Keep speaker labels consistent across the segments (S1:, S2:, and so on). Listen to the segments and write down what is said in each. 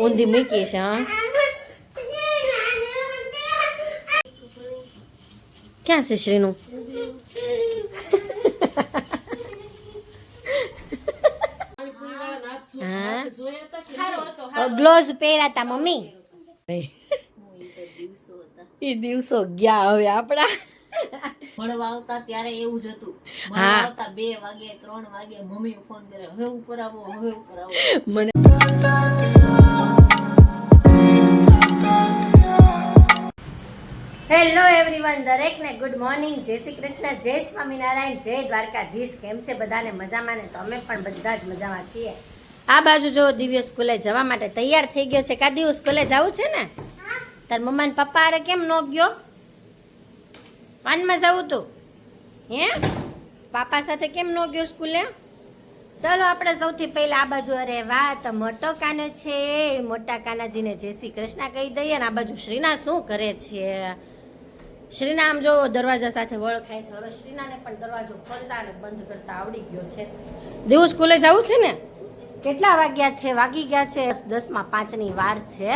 S1: ઊંધી મૂકી છે. હા ક્યાં છે શ્રીનું? Gloves પહેરાતા mummy. એ દિવસો ગયા હવે આપડા.
S2: ભણવા આવતા ત્યારે એવું જ હતું. ભણવા આવતા 2 વાગે 3 વાગે મમ્મી ફોન કરે, હવે ઉપર આવો, હવે ઉપર આવો.
S1: મને હેલો એવરીવન, દરેકને ગુડ મોર્નિંગ, જય શ્રી કૃષ્ણ, જય સ્વામિનારાયણ, જય દ્વારકાધીશ. કેમ છે બધાને? મજામાં ને? તો અમે પણ બધા જ મજામાં છીએ. આ બાજુ જો દિવ્ય સ્કૂલે જવા માટે તૈયાર થઈ ગયો છે. કા દિવ્ય સ્કૂલે જવું છે ને? તાર મમ્મા ને પપ્પા અરે કેમ નો ગયો? પાનમાં જવું તું? હે પાપા સાથે કેમ નો ગયો સ્કૂલે? ચલો આપણે સૌથી પહેલા આ બાજુ, અરે વાહ, તો મોટો કાનો છે, મોટા કાનાજીને જય શ્રી કૃષ્ણ કહી દઈએ. અને આ બાજુ શ્રીના શું કરે છે? શ્રીના આમ જો દરવાજા સાથે વળખાય છે. હવે શ્રીનાને પણ દરવાજો ખોલતા અને બંધ કરતા આવડી ગયો છે. દેવું સ્કૂલે જવું છે ને? કેટલા વાગ્યા છે? વાગી ગયા છે 10:05 વાર છે.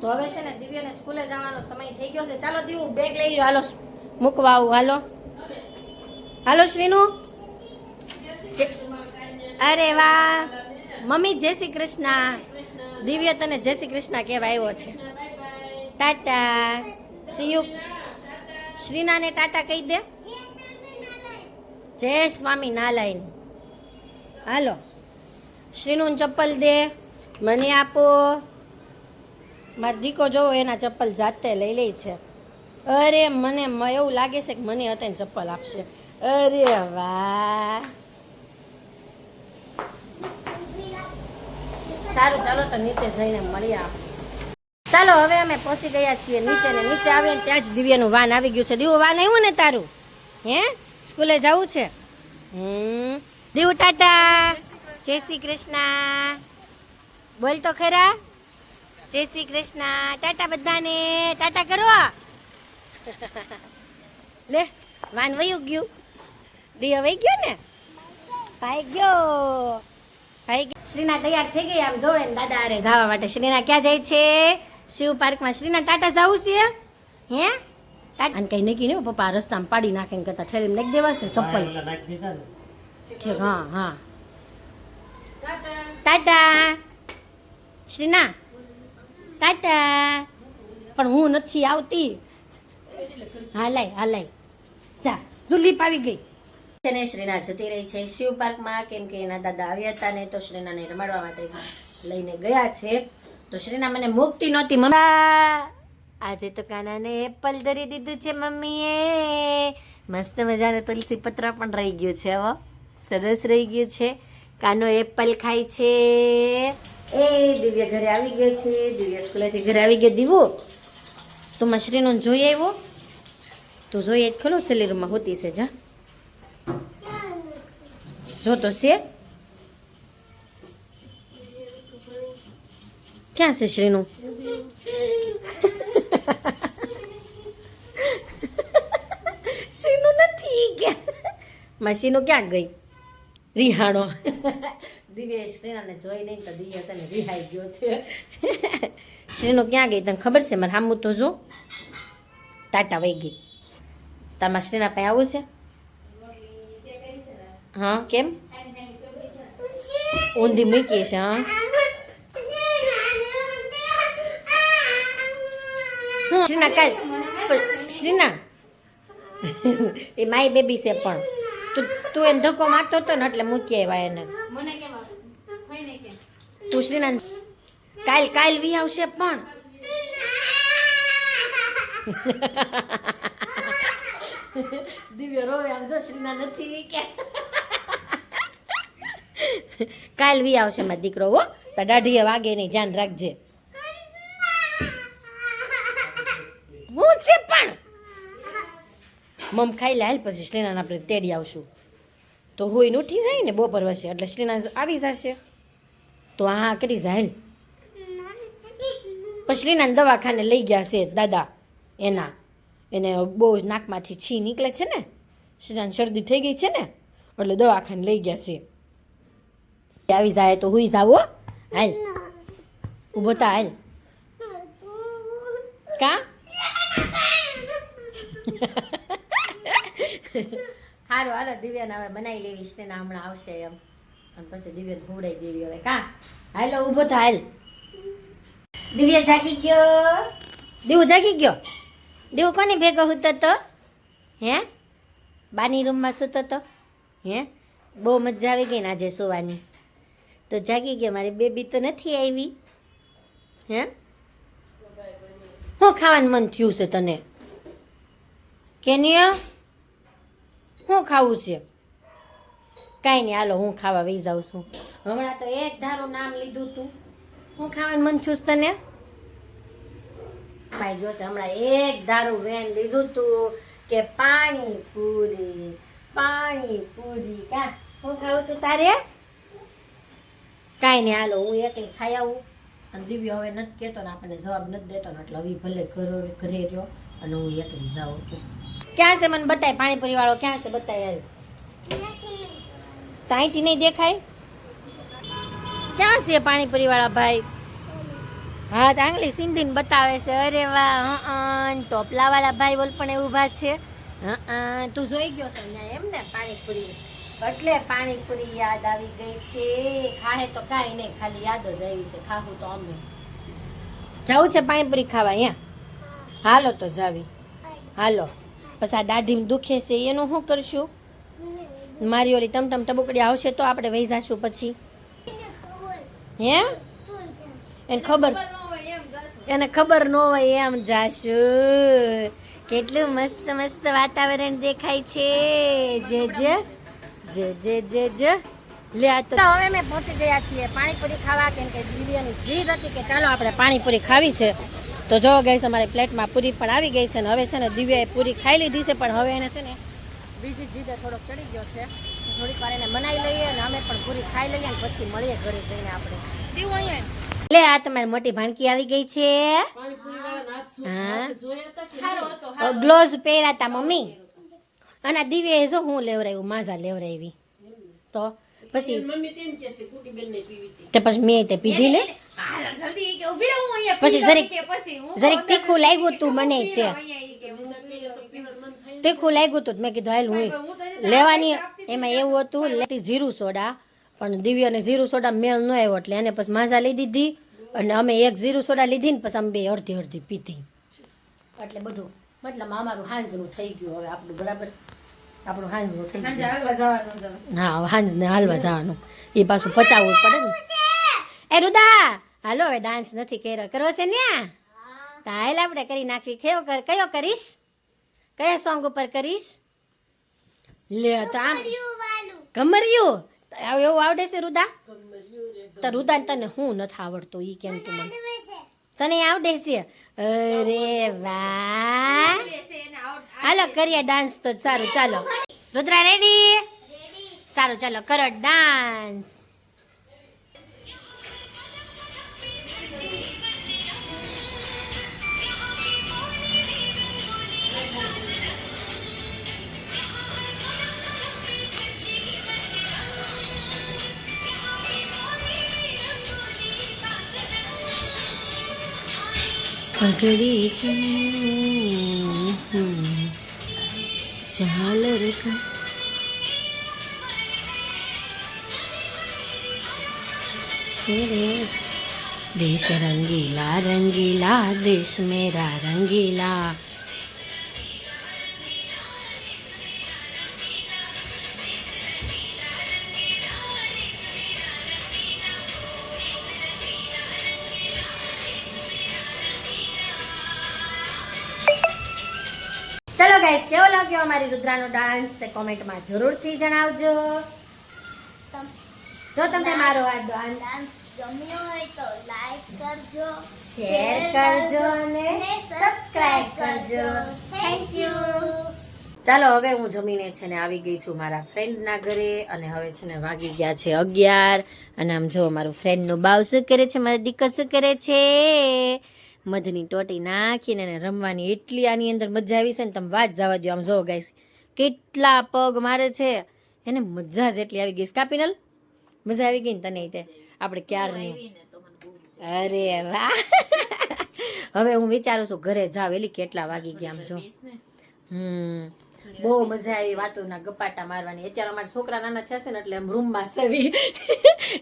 S1: તો હવે છે ને દિવ્યને સ્કૂલે જવાનો સમય થઈ ગયો છે. ચાલો દીવું બેગ લઈ લો, હાલો મૂકવા આવું. હાલો હાલો શ્રીનું. અરે વાહ મમ્મી, જય શ્રી કૃષ્ણ. દિવ્ય તને જય શ્રી કૃષ્ણ કહેવા આવ્યો છે. Tata, see you. શ્રીનાને ટાટા કહી દે. જય સ્વામી નારાયણ. હાલો શ્રીનું ચપ્પલ દે, મને આપો. મારો દીકો જોવો એના ચપ્પલ જાતે લઈ લે છે. અરે મને એવું લાગે છે કે મને હતા ચપ્પલ આપશે. અરે વાહ, સારું ચાલો તો નીચે જઈને મળીએ. ચાલો હવે અમે પહોંચી ગયા છીએ નીચે. ને નીચે આવીને ત્યાં જ દિવ્યાનું વાન આવી ગયું છે. દીવું વાન આવ્યું ને તારું? હે સ્કૂલે જવું છે? દીવું ટાટા, જય શ્રી કૃષ્ણ બોલ તો ખરા. જય શ્રી કૃષ્ણ. ટાટા બધાને ટાટા કરો. લે વાન વયું ગયું. દિવ્ય વહી ગયો ને? ભાઈ ગયો, ભાઈ ગયો. શ્રીના તૈયાર થઈ ગઈ. આમ જોવે ને દાદા અરે જવા માટે. શ્રીના ક્યાં જાય છે? શિવ પાર્કમાં. શ્રીના ટાટા જવું છે? હે ટાટા અને કઈ નક્કી નહીં. પપ્પા રસ્તામાં પાડી નાખે ને કરતા ઠેરીમાં નાખી દેવા છે ચપ્પલ છે. હા હા ટાટા શ્રીના ટાટા. પણ હું નથી આવતી. હાલાય હાલાય જા, જુલીપ આવી ગઈ છે ને. શ્રીના જતી રહી છે શિવ પાર્કમાં, કેમ કે એના દાદા આવ્યા હતા ને તો શ્રીનાને રમાડવા માટે લઈને ગયા છે. તો શ્રીના મને મૂકતી નહોતી. મમ્મી આજે તો કાનાને એપલ ધરી દીધું છે મમ્મીએ. મસ્ત મજાનું તુલસી પત્ર પણ રહી ગયું છે. હવે સરસ રહી ગયું છે. કાનો એપલ ખાય છે. એ દિવ્ય ઘરે આવી ગયો છે. દિવ્ય સ્કૂલેથી ઘરે આવી ગયો. દીવું તું મશરીનું જોઈ આવ્યો? તું જોઈએ ખરો સેલેરીમાં હોતી છે. જા જો તો છે. ક્યાં છે શ્રીનું? શ્રીનું નથી ગયા. મશીનું ક્યાં ગઈ? રિહાણો. દિવ્ય શ્રીનાને જોઈ નહીં તો દિવ્ય તને રિહાઈ ગયો છે. શ્રીનું ક્યાં ગઈ તને ખબર છે? મારે સામું તો જો ટાટા વહી ગઈ. તારમાં શ્રીના પાસે આવું છે? હા કેમ? ઊંધી મૂકી છે. હા શ્રીના કાલ શ્રીના એ માય બેબી છે પણ તું એને ધક્કો મારતો હતો ને એટલે મૂકી આવ્યા એને. તું શ્રીના કાલ વી આવશે પણ દિવ્ય રોવે આમ જો શ્રીના નથી કે કાલ વી આવશે મારો દીકરો. હો તો દાઢીએ વાગે નહીં, ધ્યાન રાખજે. હું છે પણ મમ ખાઈ લે હાલ, પછી શ્રીનાને આપણે તેડી આવશું. તો હોઈને ઉઠી જાય ને બપોર વસે એટલે શ્રીના આવી જશે. તો હા કરી જાય. પછી શ્રીનાને દવાખાને લઈ ગયા છે દાદા. એને બહુ નાકમાંથી છી નીકળે છે ને, શ્રીનાને શરદી થઈ ગઈ છે ને એટલે દવાખાને લઈ ગયા છે. આવી જાય તો હુઈ જાવ હાલ. ઊભો થા હાલ કા સારું હાલો દિવ્યાને હવે બનાવી લેવીશ ને હમણાં આવશે એમ અને પછી દિવ્યાને ખવડાવી દેવી હવે કા હાલો ઊભો થા હાલ દિવ્યા જાગી ગયો દેવું જાગી ગયો દેવું કોની ભેગો સૂતો તો હે બાની રૂમમાં સૂતો તો હે બહુ મજા આવી ગઈ ને આજે સુવાની તો જાગી ગયો મારી બેબી તો નથી આવી હે શું ખાવાનું મન થયું છે તને કેનિયા શું ખાવું છે કાંઈ નહીં હાલો હું ખાવા વહી જાઉં છું હમણાં તો એક ધારું નામ લીધું તું હું ખાવાનું મન છું તને ભાઈ જોશે હમણાં એક ધારું વેન લીધું તું કે પાણીપુરી કા હું ખાવું તું તારે કાંઈ નહીં હાલો હું એકલી ખાઈ આવું અને દિવ્ય હવે નથી કહેતો ને આપણને જવાબ નથી દેતો ને એટલે હવે ભલે ઘરે રહ્યો અને હું એકલી જાઉં કે ક્યાં છે મને બતાય પાણીપુરી વાળો ક્યાં છે બતાય તો અહીંથી નહીં દેખાય ક્યાં છે પાણીપુરી વાળા ભાઈ હા તો આંગળી સિંધીને બતાવે છે અરે વાહ ટોપલા વાળા ભાઈ બોલ પણ ઊભા છે તું જોઈ ગયો છે ને એમ ને પાણીપુરી એટલે પાણીપુરી યાદ આવી ગઈ છે ખાહે તો કાંઈ નહીં ખાલી યાદ જ આવી છે ખાવું તો અમે જવું છે પાણીપુરી ખાવા અહીંયા હાલો તો જાવી હાલો પછી આ દાઢી દુખે છે એનું શું કરશું મારી ઓલી ટમટમ ટબુકડી આવશે તો આપણે વહી જશું પછી હે એને ખબર ન હોય એમ જાશું કેટલું મસ્ત મસ્ત વાતાવરણ દેખાય છે જે લે આ તો હવે મેં પહોંચી ગયા છીએ પાણીપુરી ખાવા કેમ કે દિવ્યાની જીદ હતી કે ચાલો આપણે પાણીપુરી ખાવી છે તો જો ગઈ અમારે પ્લેટમાં પૂરી પણ આવી ગઈ છે ને હવે છે ને દિવ્યાએ પૂરી ખાઈ લીધી છે પણ હવે એને છે ને બીજી જીદે થોડોક ચડી ગયો છે થોડીક વાર એને બનાવી લઈએ અને અમે પણ પૂરી ખાઈ લઈએ ને પછી મળીએ ઘરે જઈને આપણે દીવું અહીંયા લે આ તમારી મોટી ભાણકી આવી ગઈ છે હા ગ્લોવ્સ પહેર્યા હતા મમ્મી અને દિવ્યાએ જો હું લેવરાયું માઝા લેવરાવી તો પછી તે પછી મેં તે પીધી ને પછી જરીક તીખું લાગ્યું તું મને તે તીખું લાગ્યું તું મેં કીધું હાલ હું લેવાની એમાં એવું હતું લેતી જીરું સોડા પણ દિવ્યાને જીરું સોડા મેળ ન આવ્યો એટલે એને પછી માઝા લઈ દીધી અને અમે એક જીરું સોડા લીધી ને પછી અમે બે અડધી અડધી પીધી એટલે બધું મતલબ અમારું હાંજનું થઈ ગયું હવે આપણું બરાબર આપણું હાંજનું થઈ ગયું હા હાંજને હાલવા જવાનું એ પાછું પચાવવું જ પડે ને એ રુદા હાલો હવે ડાન્સ નથી કર્યો કરવો છે ને તો હાલ આપણે કરી નાખવી કયો કરીશ કયા સોંગ ઉપર કરીશ લે તો આમ કમરિયું એવું આવડે છે રુદા તો રુદા તને હું નથી આવડતું ઈ કેમ તું મને તને આવડે છે અરે વાહ હાલો કરીએ ડાન્સ તો સારું ચાલો રુદ્રા રેડી સારું ચાલો કરો ડાન્સ પગડી ઝાલર देश रंगीला रंगीला देश मेरा रंगीला ચલો ગાઈસ કેવો લાગ્યો અમારી રુદ્રાનો ડાન્સ તે કોમેન્ટમાં જરૂરથી જણાવજો જો તમને મારો આ ડાન્સ ગમ્યો હોય તો લાઈક કરજો શેર કરજો અને સબસ્ક્રાઇબ કરજો થેન્ક યુ ચાલો હવે હું જમીને છે ને આવી ગઈ છું મારા ફ્રેન્ડના ઘરે અને હવે છે ને વાગી ગયા છે 11 અને આમ જો મારું ફ્રેન્ડનું બાવ શું કરે છે મારી દીકરી શું કરે છે મધની ટોટી નાખીને એને રમવાની એટલી આની અંદર મજા આવી છે ને તમે વાત જવા દો આમ જો ગાઈસ કેટલા પગ મારે છે એને મજા જ એટલી આવી ગઈ કાપીનલ મજા આવી ગઈ ને તને તે આપણે ક્યારની અરે વાહ હવે હું વિચારું છું ઘરે જાવ એલી કેટલા વાગી ગયા આમ જો બહુ મજા આવી વાતોના ગપાટા મારવાની અત્યારે અમારા છોકરા નાના થશે ને એટલે આમ રૂમમાં સેવી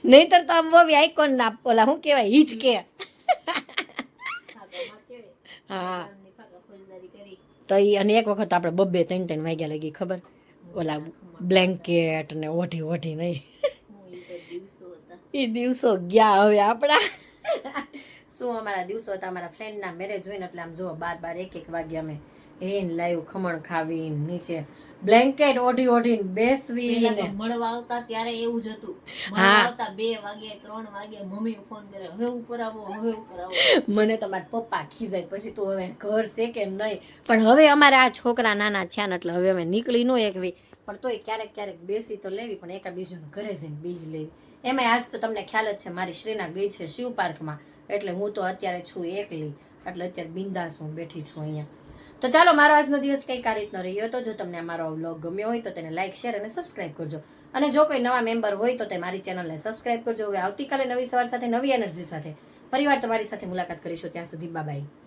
S1: નહીતર તો આમ બહુ આઈકોન ના ઓલા શું કહેવાય હિચકે હા તો ઈ અને એક વખત આપણે બબ્બે 3 વાગ્યા લગી ખબર ઓલા બ્લેન્કેટ ને ઓઢી ઓઢી નહીં એ દિવસો ગયા હવે આપણા શું અમારા દિવસો હતા અમારા ફ્રેન્ડના મેરેજ હોય ને એટલે આમ જો 12 1 વાગે અમે એને લાઈવ ખમણ ખાવી નીચે બ્લેન્કેટ ઓઢી ઓઢીને બેસવી ને
S2: મળવા આવતા ત્યારે એવું જ હતું મળવા આવતા 2 વાગે 3 વાગે મમ્મી ફોન કરે હવે ઉપર આવો હવે ઉપર આવો
S1: મને તો મારા પપ્પા ખીજાય પછી તો હવે ઘર છે કે નહીં પણ હવે અમારા આ છોકરા નાના થયા ને એટલે હવે અમે નીકળી ન એકવી પણ તોય ક્યારેક ક્યારેક બેસી તો લેવી પણ એકા બીજું ઘરે જઈને બીજી લેવી એમાં આજ તો તમને ખ્યાલ જ છે મારી શ્રીના ગઈ છે શિવ પાર્કમાં એટલે હું તો અત્યારે છું એકલી એટલે અત્યારે બિંદાસ હું બેઠી છું અહીંયા તો ચાલો મારો આજનો દિવસ કંઈક આ રીતનો રહ્યો તો જો તમને અમારો વ્લોગ ગમ્યો હોય તો તેને લાઈક શેર અને સબસ્ક્રાઇબ કરજો અને જો કોઈ નવા મેમ્બર હોય તો તે મારી ચેનલને સબસ્ક્રાઇબ કરજો હવે આવતીકાલે નવી સવાર સાથે નવી એનર્જી સાથે પરિવાર તમારી સાથે મુલાકાત કરીશું ત્યાં સુધી બાય બાય